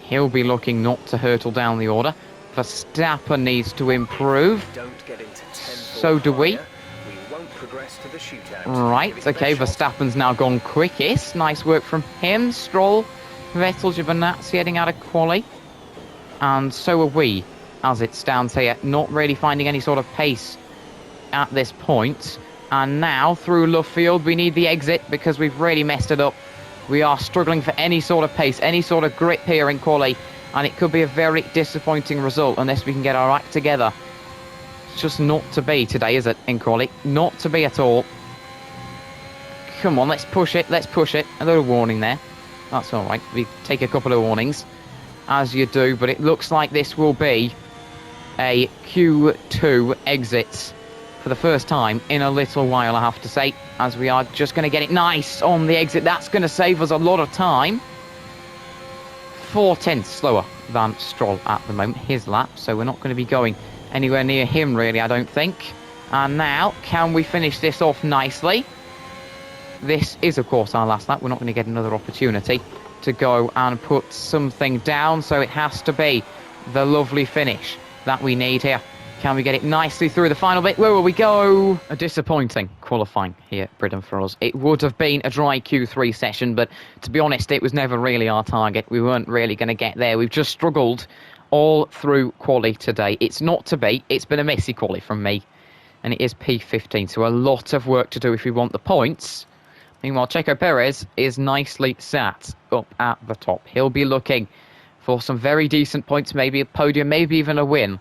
He'll be looking not to hurtle down the order. Verstappen needs to improve. So do we. Right, okay, Verstappen's now gone quickest. Nice work from him. Stroll, Vettel, Giovinazzi heading out of quali. And so are we, as it stands here. Not really finding any sort of pace at this point. And now, through Luffield, we need the exit because we've really messed it up. We are struggling for any sort of pace, any sort of grip here in quali. And it could be a very disappointing result unless we can get our act together. It's just not to be today, is it, in quali? Not to be at all. Come on, let's push it, let's push it. A little warning there. That's all right. We take a couple of warnings, as you do. But it looks like this will be a Q2 exit for the first time in a little while, I have to say, as we are just going to get it nice on the exit. That's going to save us a lot of time. 4 tenths slower than Stroll at the moment, his lap, so we're not going to be going anywhere near him, really, I don't think. And now, can we finish this off nicely? This is, of course, our last lap. We're not going to get another opportunity to go and put something down, so it has to be the lovely finish that we need here. Can we get it nicely through the final bit? Where will we go? A disappointing qualifying here at Britain for us. It would have been a dry Q3 session, but to be honest, it was never really our target. We weren't really going to get there. We've just struggled all through quali today. It's not to be. It's been a messy quali from me, and it is P15, so a lot of work to do if we want the points. Meanwhile, Checo Perez is nicely sat up at the top. He'll be looking for some very decent points, maybe a podium, maybe even a win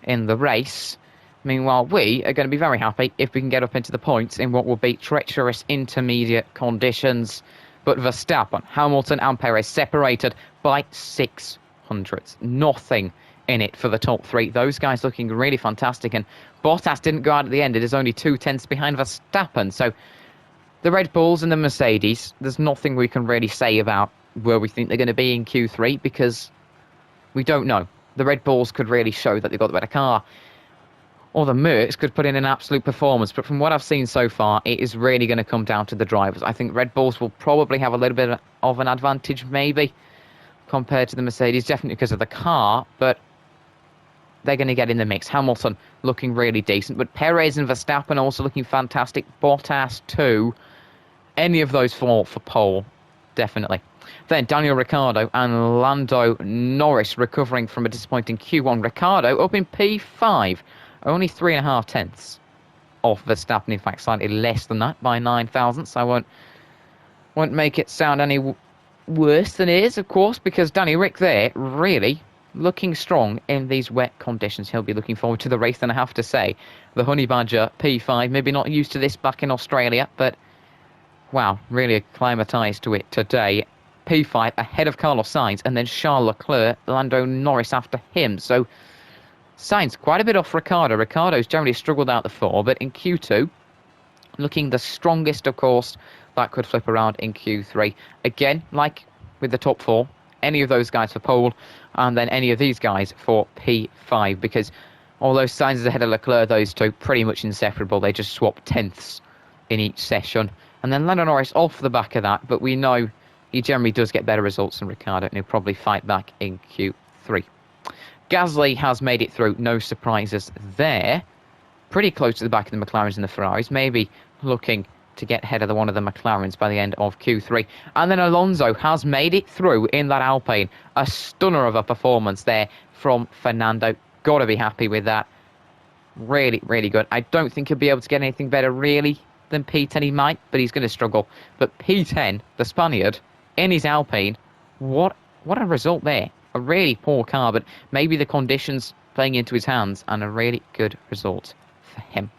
in the race. Meanwhile, we are going to be very happy if we can get up into the points in what will be treacherous intermediate conditions. But Verstappen, Hamilton and Perez separated by 600. Nothing in it for the top three. Those guys looking really fantastic. And Bottas didn't go out at the end. It is only 2 tenths behind Verstappen. So the Red Bulls and the Mercedes, there's nothing we can really say about where we think they're going to be in Q3 because we don't know. The Red Bulls could really show that they've got the better car, or the Mercs could put in an absolute performance. But from what I've seen so far, it is really going to come down to the drivers. I think Red Bulls will probably have a little bit of an advantage, maybe, compared to the Mercedes, definitely because of the car, but they're going to get in the mix. Hamilton looking really decent, but Perez and Verstappen also looking fantastic. Bottas too. Any of those four for pole, definitely. Then Daniel Ricciardo and Lando Norris recovering from a disappointing Q1. Ricciardo up in P5. Only 3.5 tenths off Verstappen, in fact, slightly less than that by 9 thousandths. I won't make it sound any worse than it is, of course, because Danny Rick there really looking strong in these wet conditions. He'll be looking forward to the race, and I have to say, the Honey Badger P5, maybe not used to this back in Australia, but wow, really acclimatised to it today. P5 ahead of Carlos Sainz, and then Charles Leclerc, Lando Norris after him. So Sainz quite a bit off Ricciardo. Ricciardo's generally struggled out the four, but in Q2, looking the strongest, of course. That could flip around in Q3. Again, like with the top four, any of those guys for pole, and then any of these guys for P5, because although Sainz is ahead of Leclerc, those two pretty much inseparable. They just swap tenths in each session. And then Lando Norris off the back of that, but we know he generally does get better results than Ricciardo, and he'll probably fight back in Q3. Gasly has made it through, no surprises there. Pretty close to the back of the McLarens and the Ferraris, maybe looking to get ahead of one of the McLarens by the end of Q3. And then Alonso has made it through in that Alpine. A stunner of a performance there from Fernando. Got to be happy with that. Really, really good. I don't think he'll be able to get anything better, really, than P10. He might, but he's going to struggle. But P10, the Spaniard, in his Alpine, what a result there. A really poor car, but maybe the conditions playing into his hands, and a really good result for him.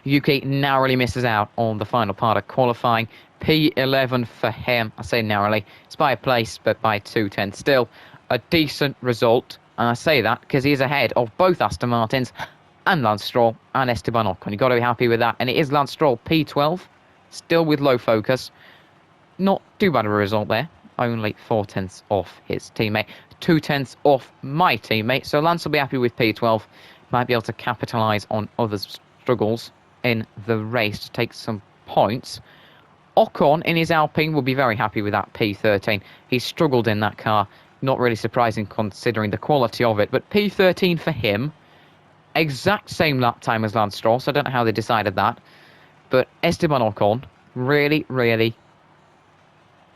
Yuki narrowly misses out on the final part of qualifying. P11 for him. I say narrowly. It's by a place, but by 2 tenths. Still a decent result. And I say that because he's ahead of both Aston Martins and Lance Stroll and Esteban Ocon. You've got to be happy with that. And it is Lance Stroll, P12. Still with low focus. Not too bad of a result there. Only 4 tenths off his teammate. 2 tenths off my teammate. So Lance will be happy with P12. Might be able to capitalise on others' struggles in the race to take some points. Ocon in his Alpine will be very happy with that P13. He struggled in that car. Not really surprising considering the quality of it. But P13 for him. Exact same lap time as Lance Stroll. So I don't know how they decided that. But Esteban Ocon, really, really,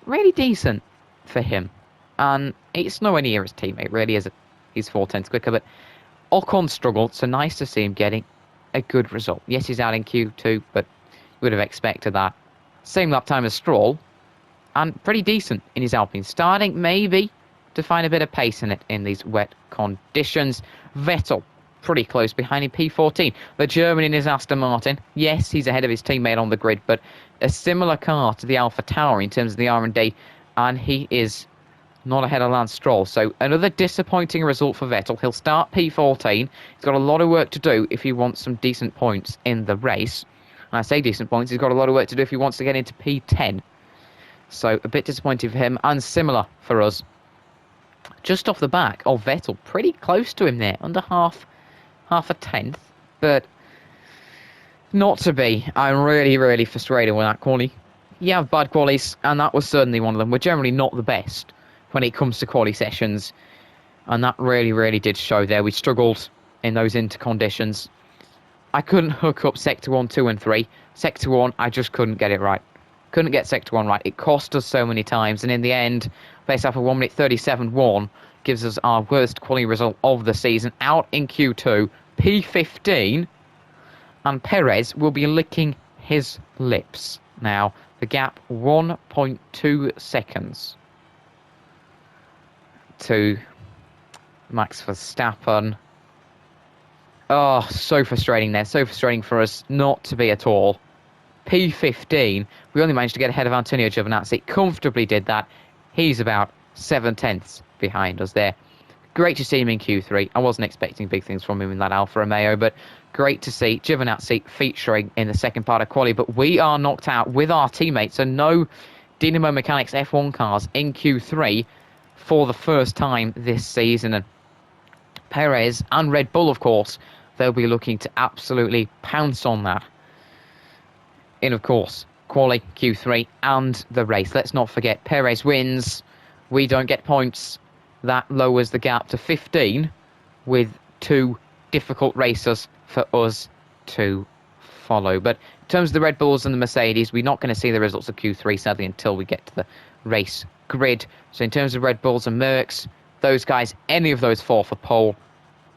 really decent for him. And it's nowhere near his teammate, really, is it? He's 4 tenths quicker. But Ocon struggled, so nice to see him getting a good result. Yes, he's out in Q2, but you would have expected that. Same lap time as Stroll, and pretty decent in his Alpine. Starting maybe to find a bit of pace in it in these wet conditions. Vettel, pretty close behind in P14. The German in his Aston Martin. Yes, he's ahead of his teammate on the grid, but a similar car to the Alpha Tauri in terms of the R&D, and he is not ahead of Lance Stroll. So another disappointing result for Vettel. He'll start P14. He's got a lot of work to do if he wants some decent points in the race. And I say decent points, he's got a lot of work to do if he wants to get into P10. So a bit disappointing for him, and similar for us. Just off the back of Vettel, pretty close to him there, under half a tenth, but not to be. I'm really, really frustrated with that quali. You have bad qualies, and that was certainly one of them. We're generally not the best when it comes to quali sessions, and that really, really did show there. We struggled in those interconditions. I couldn't hook up Sector 1, 2 and 3. Sector 1, I just couldn't get it right. Couldn't get Sector 1 right. It cost us so many times, and in the end, based off of 1 minute 37.1, gives us our worst quali result of the season. Out in Q2, P15, and Perez will be licking his lips. Now, the gap 1.2 seconds to Max Verstappen. Oh, so frustrating there. So frustrating for us not to be at all. P15, we only managed to get ahead of Antonio Giovinazzi. Comfortably did that. He's about 7/10 behind us there. Great to see him in Q3. I wasn't expecting big things from him in that Alfa Romeo, but great to see Giovinazzi featuring in the second part of quali. But we are knocked out with our teammates, so no Dynamo Mechanics F1 cars in Q3 for the first time this season. And Perez and Red Bull, of course, they'll be looking to absolutely pounce on that in, of course, quali, Q3 and the race. Let's not forget, Perez wins. We don't get points. That lowers the gap to 15 with 2 difficult races for us to follow. But in terms of the Red Bulls and the Mercedes, we're not going to see the results of Q3, sadly, until we get to the race grid. So in terms of Red Bulls and Mercs, those guys, any of those 4 for pole.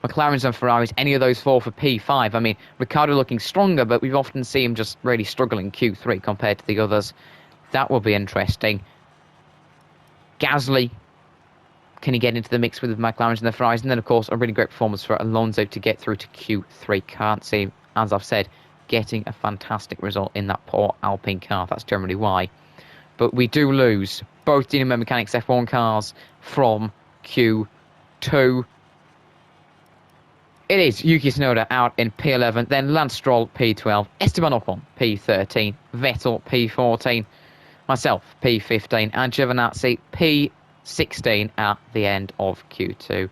McLarens and Ferraris, any of those 4 for P5. I mean, Ricciardo looking stronger, but we've often seen him just really struggling Q3 compared to the others. That will be interesting. Gasly, can he get into the mix with the McLarens and the Ferraris? And then, of course, a really great performance for Alonso to get through to Q3. Can't see, as I've said, getting a fantastic result in that poor Alpine car. That's generally why. But we do lose both Dynamo Mechanics F1 cars from Q2. It is Yuki Tsunoda out in P11, then Lance Stroll P12, Esteban Ocon P13, Vettel P14, myself P15, and Giovinazzi P16 at the end of Q2.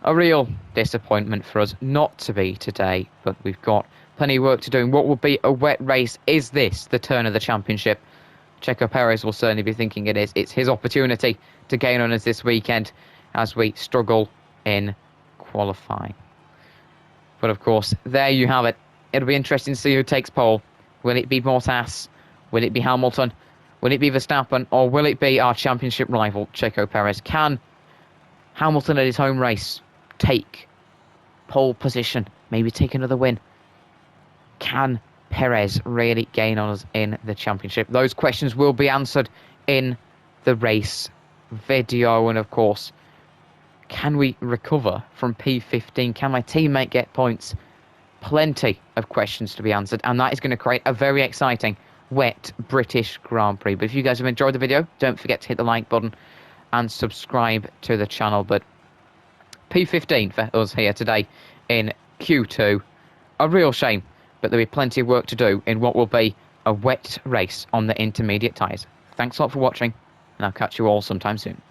A real disappointment for us not to be today, but we've got plenty of work to do in what will be a wet race. Is this the turn of the championship? Checo Perez will certainly be thinking it is. It's his opportunity to gain on us this weekend as we struggle in qualifying. But of course, there you have it. It'll be interesting to see who takes pole. Will it be Bottas? Will it be Hamilton? Will it be Verstappen? Or will it be our championship rival, Checo Perez? Can Hamilton at his home race take pole position? Maybe take another win? Can Perez really gain on us in the championship? Those questions will be answered in the race video. And of course, can we recover from P15? Can my teammate get points? Plenty of questions to be answered, and that is going to create a very exciting, wet British Grand Prix. But if you guys have enjoyed the video, don't forget to hit the like button and subscribe to the channel. But P15 for us here today in Q2. A real shame, but there'll be plenty of work to do in what will be a wet race on the intermediate tyres. Thanks a lot for watching, and I'll catch you all sometime soon.